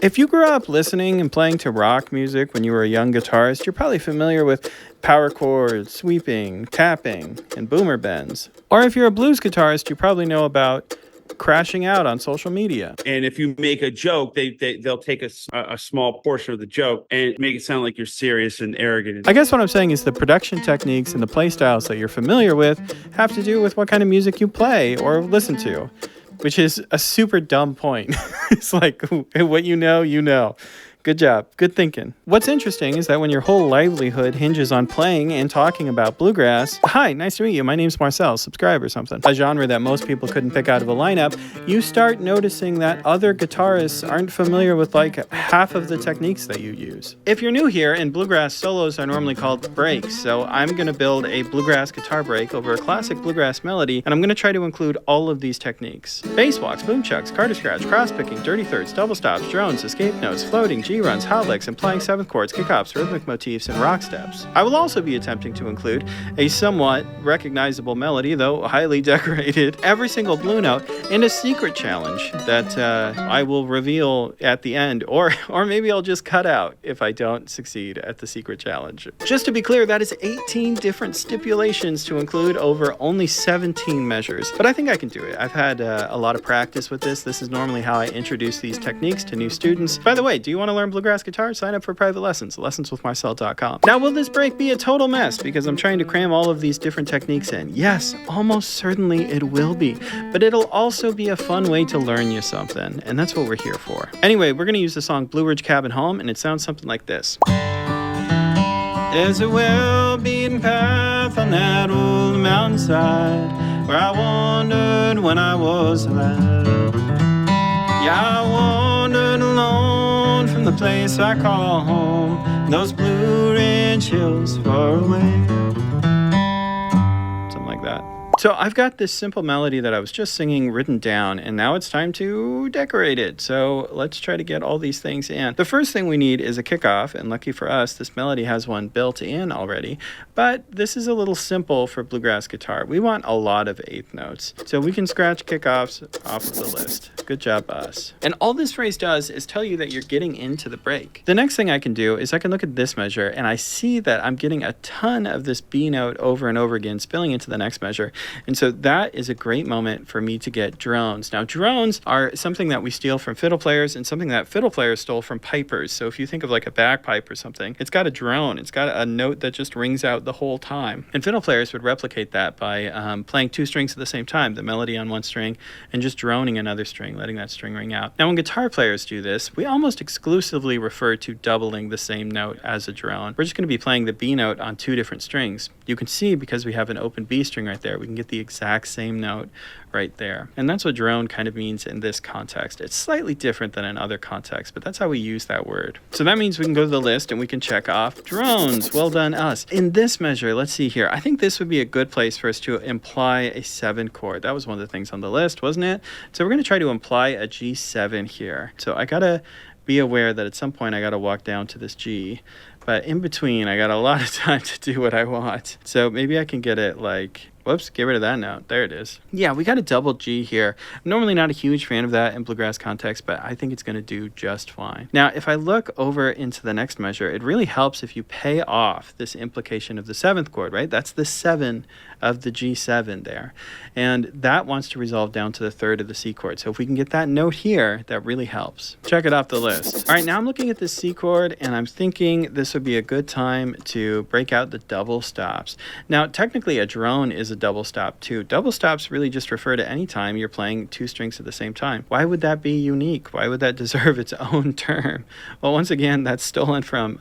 If you grew up listening and playing to rock music when you were a young guitarist, you're probably familiar with power chords, sweeping, tapping, and boomer bends. Or if you're a blues guitarist, you probably know about crashing out on social media. And if you make a joke, they'll take a small portion of the joke and make it sound like you're serious and arrogant. I guess what I'm saying is the production techniques and the play styles that you're familiar with have to do with what kind of music you play or listen to, which is a super dumb point. It's like, what you know, you know. Good job. Good thinking. What's interesting is that when your whole livelihood hinges on playing and talking about bluegrass, hi, nice to meet you. My name's Marcel. Subscribe or something. A genre that most people couldn't pick out of a lineup, you start noticing that other guitarists aren't familiar with like half of the techniques that you use. If you're new here, and bluegrass solos are normally called breaks, so I'm going to build a bluegrass guitar break over a classic bluegrass melody, and I'm going to try to include all of these techniques. Bass walks, boom chucks, quarter scratch, cross picking, dirty thirds, double stops, drones, escape notes, floating, G-runs, hot licks, implying seventh chords, kickoffs, rhythmic motifs, and rock steps. I will also be attempting to include a somewhat recognizable melody, though highly decorated, every single blue note, and a secret challenge that I will reveal at the end, or maybe I'll just cut out if I don't succeed at the secret challenge. Just to be clear, that is 18 different stipulations to include over only 17 measures, but I think I can do it. I've had a lot of practice with this. This is normally how I introduce these techniques to new students. By the way, do you want to learn bluegrass guitar? Sign up for private lessons, lessonswithmarcel.com. Now, will this break be a total mess because I'm trying to cram all of these different techniques in? Yes, almost certainly it will be, but it'll also be a fun way to learn you something, and that's what we're here for. Anyway, we're going to use the song Blue Ridge Cabin Home, and it sounds something like this. There's a well-beaten path on that old mountainside where I wandered when I was a lad. Yeah, I wandered alone from the place I call home, those Blue Ridge hills far away. Something like that. So I've got this simple melody that I was just singing written down, and now it's time to decorate it. So let's try to get all these things in. The first thing we need is a kickoff, and lucky for us, this melody has one built in already, but this is a little simple for bluegrass guitar. We want a lot of eighth notes, so we can scratch kickoffs off of the list. Good job, us. And all this phrase does is tell you that you're getting into the break. The next thing I can do is I can look at this measure, and I see that I'm getting a ton of this B note over and over again, spilling into the next measure. And so that is a great moment for me to get drones. Now, drones are something that we steal from fiddle players and something that fiddle players stole from pipers. So if you think of like a bagpipe or something, it's got a drone. It's got a note that just rings out the whole time. And fiddle players would replicate that by playing two strings at the same time, the melody on one string and just droning another string, letting that string ring out. Now, when guitar players do this, we almost exclusively refer to doubling the same note as a drone. We're just going to be playing the B note on two different strings. You can see because we have an open B string right there, we can get the exact same note right there. And that's what drone kind of means in this context. It's slightly different than in other contexts, but that's how we use that word. So that means we can go to the list and we can check off drones. Well done, us. In this measure, let's see here. I think this would be a good place for us to imply a 7 chord. That was one of the things on the list, wasn't it? So we're going to try to imply a G7 here. So I got to be aware that at some point I got to walk down to this G. But in between, I got a lot of time to do what I want. So maybe I can get it like, whoops, get rid of that note. There it is. Yeah, we got a double G here. I'm normally not a huge fan of that in bluegrass context, but I think it's going to do just fine. Now, if I look over into the next measure, it really helps if you pay off this implication of the 7th chord, right? That's the 7 of the G7 there. And that wants to resolve down to the 3rd of the C chord. So if we can get that note here, that really helps. Check it off the list. All right, now I'm looking at this C chord, and I'm thinking this would be a good time to break out the double stops. Now, technically, a drone is a double stop too. Double stops really just refer to any time you're playing two strings at the same time. Why would that be unique? Why would that deserve its own term? Well, once again, that's stolen from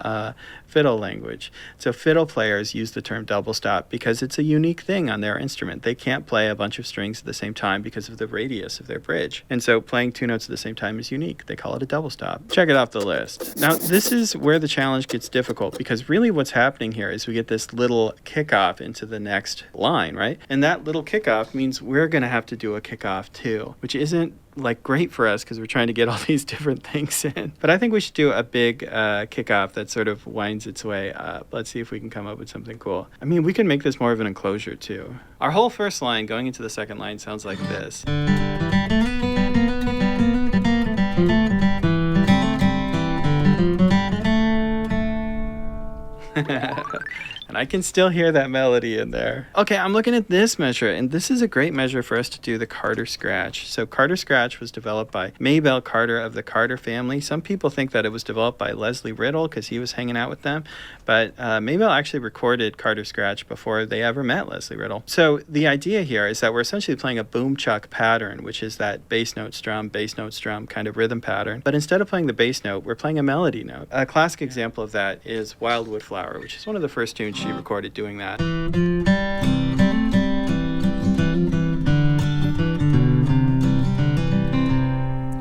fiddle language. So fiddle players use the term double stop because it's a unique thing on their instrument. They can't play a bunch of strings at the same time because of the radius of their bridge. And so playing two notes at the same time is unique. They call it a double stop. Check it off the list. Now, this is where the challenge gets difficult because really what's happening here is we get this little kickoff into the next line, right? And that little kickoff means we're going to have to do a kickoff too, which isn't like great for us because we're trying to get all these different things in. But I think we should do a big kickoff that sort of winds its way up. Let's see if we can come up with something cool. I mean, we can make this more of an enclosure too. Our whole first line going into the second line sounds like this. And I can still hear that melody in there. Okay, I'm looking at this measure, and this is a great measure for us to do the Carter scratch. So Carter scratch was developed by Maybelle Carter of the Carter family. Some people think that it was developed by Leslie Riddle because he was hanging out with them, but Maybelle actually recorded Carter scratch before they ever met Leslie Riddle. So the idea here is that we're essentially playing a boom chuck pattern, which is that bass note strum kind of rhythm pattern. But instead of playing the bass note, we're playing a melody note. A classic example of that is Wildwood Flower, which is one of the first tunes she recorded doing that.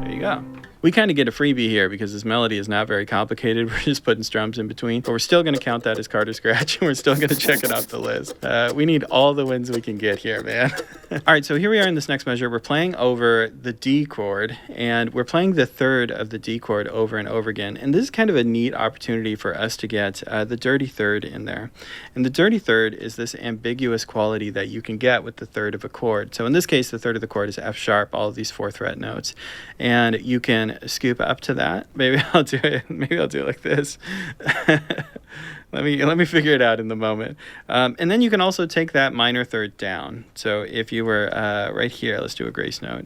There you go. We kind of get a freebie here because this melody is not very complicated. We're just putting strums in between, but we're still going to count that as Carter scratch, and we're still going to check it off the list. We need all the wins we can get here, man. All right, so here we are in this next measure. We're playing over the D chord, and we're playing the third of the D chord over and over again. And this is kind of a neat opportunity for us to get the dirty third in there. And the dirty third is this ambiguous quality that you can get with the third of a chord. So in this case, the third of the chord is F sharp, all of these 4-fret notes. And you can scoop up to that. Maybe I'll do it like this. Let me figure it out in the moment. And then you can also take that minor third down. So if you were right here, let's do a grace note.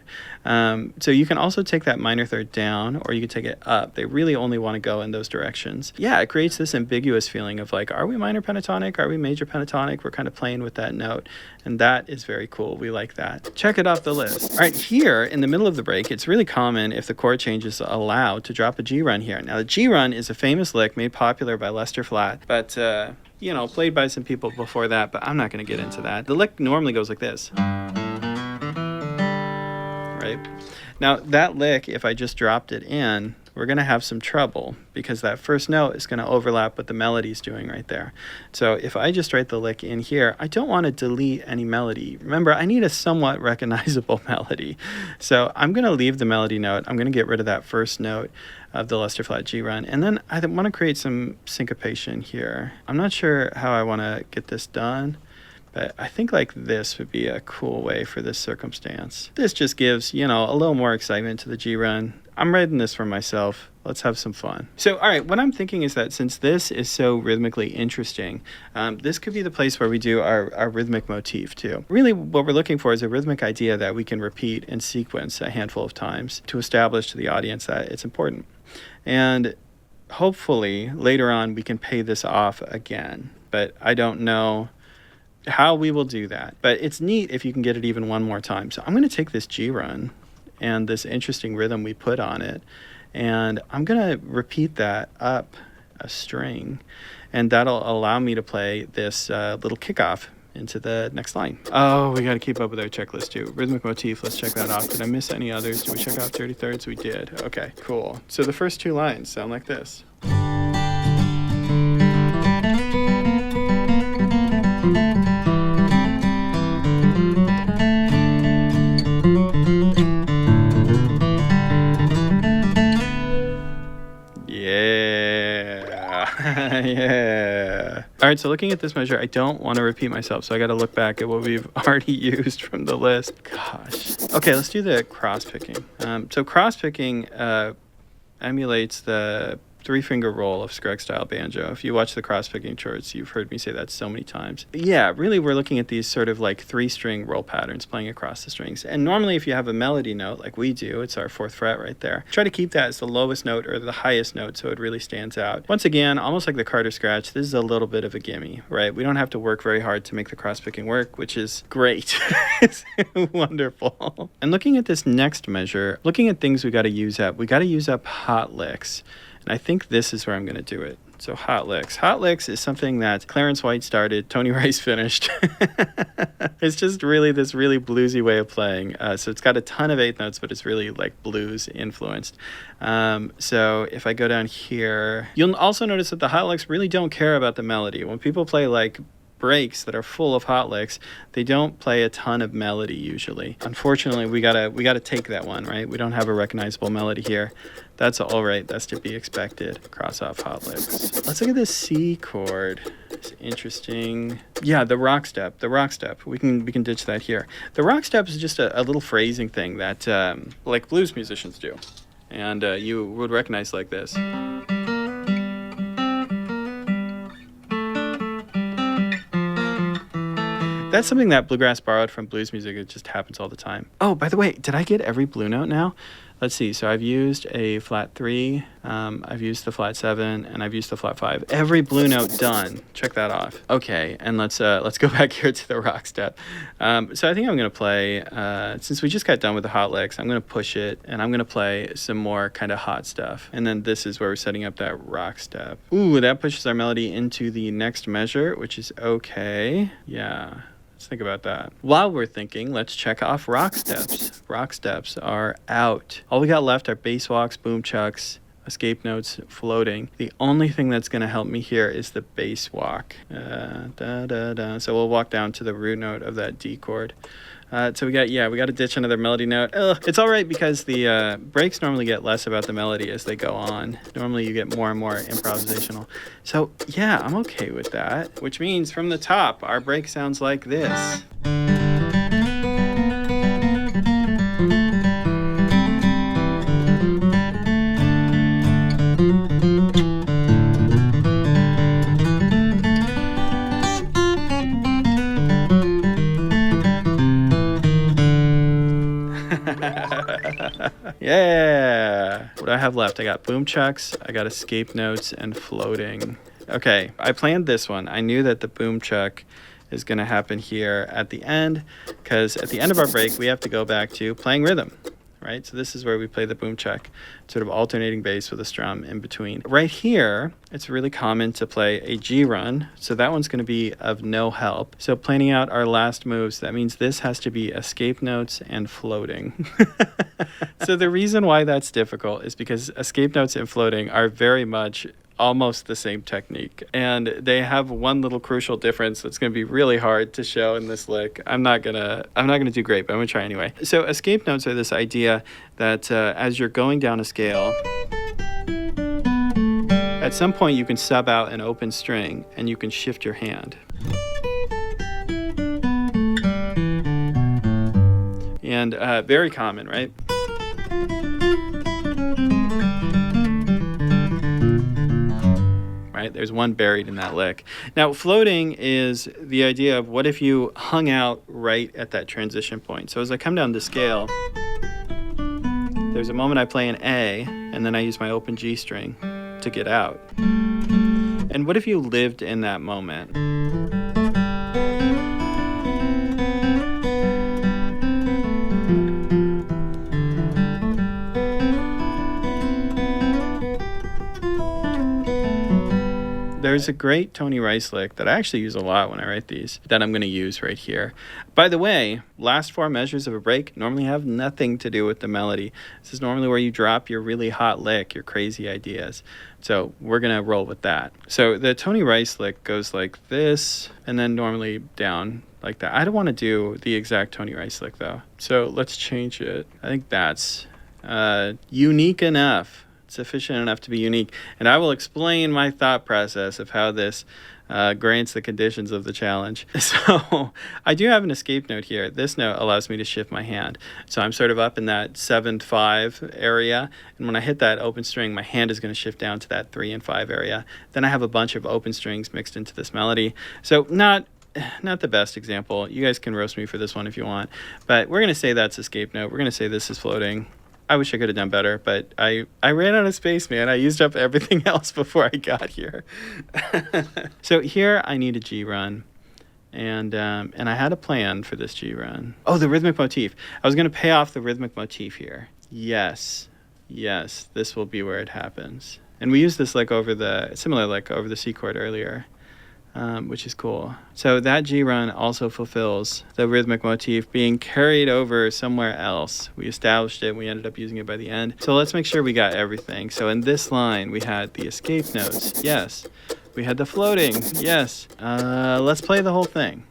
So you can also take that minor third down, or you can take it up. They really only want to go in those directions. Yeah, it creates this ambiguous feeling of like, are we minor pentatonic? Are we major pentatonic? We're kind of playing with that note. And that is very cool. We like that. Check it off the list. All right, here in the middle of the break, it's really common if the chord change is allowed to drop a G run here. Now, the G run is a famous lick made popular by Lester Flatt, but played by some people before that, but I'm not going to get into that. The lick normally goes like this. Right? Now, that lick, if I just dropped it in, we're going to have some trouble because that first note is going to overlap what the melody's doing right there. So if I just write the lick in here, I don't want to delete any melody. Remember, I need a somewhat recognizable melody. So I'm going to leave the melody note. I'm going to get rid of that first note of the Lester Flatt G run. And then I want to create some syncopation here. I'm not sure how I want to get this done, but I think like this would be a cool way for this circumstance. This just gives, a little more excitement to the G run. I'm writing this for myself. Let's have some fun. So, all right, what I'm thinking is that since this is so rhythmically interesting, this could be the place where we do our rhythmic motif too. Really, what we're looking for is a rhythmic idea that we can repeat in sequence a handful of times to establish to the audience that it's important. And hopefully, later on, we can pay this off again. But I don't know how we will do that. But it's neat if you can get it even one more time. So I'm going to take this G run and this interesting rhythm we put on it, and I'm going to repeat that up a string, and that'll allow me to play this little kickoff into the next line. Oh, we got to keep up with our checklist too. Rhythmic motif, let's check that off. Did I miss any others? Did we check off dirty thirds? We did. Okay, cool. So the first two lines sound like this. Yeah. All right, so looking at this measure, I don't want to repeat myself, so I got to look back at what we've already used from the list. Gosh. Okay, let's do the cross picking. So cross picking emulates the 3-finger roll of Scruggs style banjo. If you watch the cross picking charts, you've heard me say that so many times. But yeah, really we're looking at these sort of like 3-string roll patterns playing across the strings. And normally if you have a melody note like we do, it's our 4th fret right there. Try to keep that as the lowest note or the highest note so it really stands out. Once again, almost like the Carter scratch, this is a little bit of a gimme, right? We don't have to work very hard to make the cross picking work, which is great. It's wonderful. And looking at this next measure, looking at things we got to use up hot licks. And I think this is where I'm going to do it. So hot licks. Hot licks is something that Clarence White started, Tony Rice finished. It's just really this really bluesy way of playing. So it's got a ton of 8th notes, but it's really like blues influenced. So if I go down here, you'll also notice that the hot licks really don't care about the melody. When people play like breaks that are full of hot licks, they don't play a ton of melody usually. Unfortunately, we gotta take that one, right? We don't have a recognizable melody here. That's all right. That's to be expected. Cross off hot licks. Let's look at this C chord. It's interesting. Yeah, the rock step. The rock step. We can ditch that here. The rock step is just a little phrasing thing that like blues musicians do, and you would recognize like this. That's something that Bluegrass borrowed from blues music. It just happens all the time. Oh, by the way, did I get every blue note now? Let's see. So I've used a flat 3, I've used the flat 7, and I've used the flat 5. Every blue note done. Check that off. Okay, and let's go back here to the rock step. So I think I'm gonna play, since we just got done with the hot licks, I'm gonna push it, and I'm gonna play some more kind of hot stuff. And then this is where we're setting up that rock step. Ooh, that pushes our melody into the next measure, which is okay. Yeah. Let's think about that. While we're thinking, let's check off rock steps. Rock steps are out. All we got left are bass walks, boom chucks, escape notes, floating. The only thing that's going to help me here is the bass walk. So we'll walk down to the root note of that D chord. So we got to ditch another melody note. It's all right because the breaks normally get less about the melody as they go on. Normally you get more and more improvisational. So yeah, I'm okay with that, which means from the top, our break sounds like this. Yeah. What do I have left? I got boom chucks, I got escape notes, and floating. Okay, I planned this one. I knew that the boom chuck is going to happen here at the end, because at the end of our break, we have to go back to playing rhythm, right? So this is where we play the boom chuck, sort of alternating bass with a strum in between. Right here, it's really common to play a G run, so that one's going to be of no help. So planning out our last moves, that means this has to be escape notes and floating. So the reason why that's difficult is because escape notes and floating are very much almost the same technique, and they have one little crucial difference that's going to be really hard to show in this lick. I'm not gonna do great, but I'm gonna try anyway. So escape notes are this idea that as you're going down a scale, at some point you can sub out an open string and you can shift your hand. And very common, right? Right? There's one buried in that lick. Now, floating is the idea of what if you hung out right at that transition point. So as I come down the scale, there's a moment I play an A, and then I use my open G string to get out. And what if you lived in that moment? There's a great Tony Rice lick that I actually use a lot when I write these that I'm going to use right here. By the way, last 4 measures of a break normally have nothing to do with the melody. This is normally where you drop your really hot lick, your crazy ideas. So we're going to roll with that. So the Tony Rice lick goes like this, and then normally down like that. I don't want to do the exact Tony Rice lick though. So let's change it. I think that's unique enough. Sufficient enough to be unique, and I will explain my thought process of how this grants the conditions of the challenge. So I do have an escape note here. This note allows me to shift my hand, so I'm sort of up in that 7-5 area, and when I hit that open string, my hand is going to shift down to that 3 and 5 area. Then I have a bunch of open strings mixed into this melody. So not the best example. You guys can roast me for this one if you want, but we're going to say that's escape note. We're going to say this is floating. I wish I could have done better, but I ran out of space, man. I used up everything else before I got here. So here I need a G run, and I had a plan for this G run. Oh, the rhythmic motif. I was going to pay off the rhythmic motif here. Yes, this will be where it happens. And we used this like over the C chord earlier. Which is cool. So that G run also fulfills the rhythmic motif being carried over somewhere else. We established it, we ended up using it by the end. So let's make sure we got everything. So in this line, we had the escape notes, yes. We had the floating, yes. Let's play the whole thing.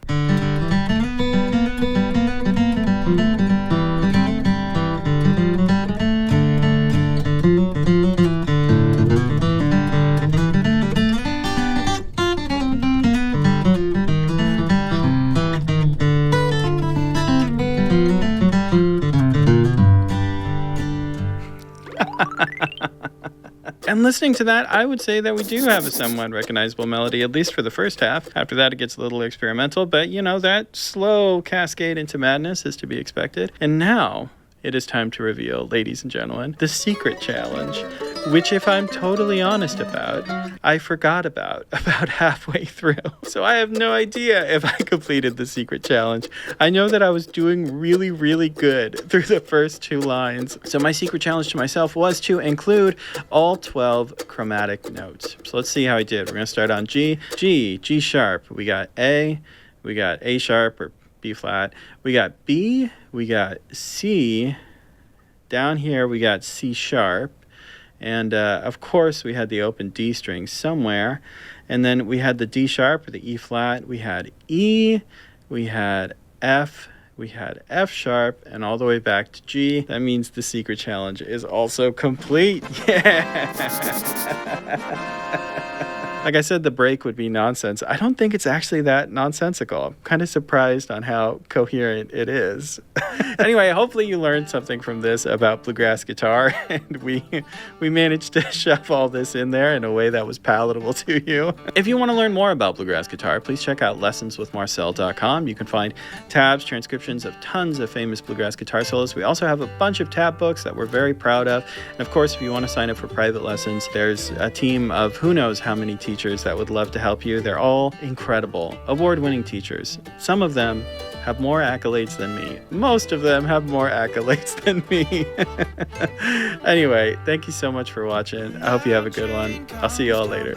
And listening to that, I would say that we do have a somewhat recognizable melody, at least for the first half. After that, it gets a little experimental, but that slow cascade into madness is to be expected. And now it is time to reveal, ladies and gentlemen, the secret challenge, which, if I'm totally honest about, I forgot about halfway through. So I have no idea if I completed the secret challenge. I know that I was doing really, really good through the first 2 lines. So my secret challenge to myself was to include all 12 chromatic notes. So let's see how I did. We're going to start on G, G sharp. We got A sharp or B flat. We got B, we got C. Down here we got C sharp. And of course we had the open D string somewhere. And then we had the D sharp or the E flat. We had E, we had F, we had F sharp, and all the way back to G. That means the secret challenge is also complete. Yeah! Like I said, the break would be nonsense. I don't think it's actually that nonsensical. I'm kind of surprised on how coherent it is. Anyway, hopefully you learned something from this about bluegrass guitar, and we managed to shove all this in there in a way that was palatable to you. If you want to learn more about bluegrass guitar, please check out lessonswithmarcel.com. You can find tabs, transcriptions of tons of famous bluegrass guitar solos. We also have a bunch of tab books that we're very proud of. And of course, if you want to sign up for private lessons, there's a team of who knows how many teachers that would love to help you. They're all incredible, award-winning teachers. Some of them have more accolades than me. Most of them have more accolades than me. Anyway, thank you so much for watching. I hope you have a good one. I'll see you all later.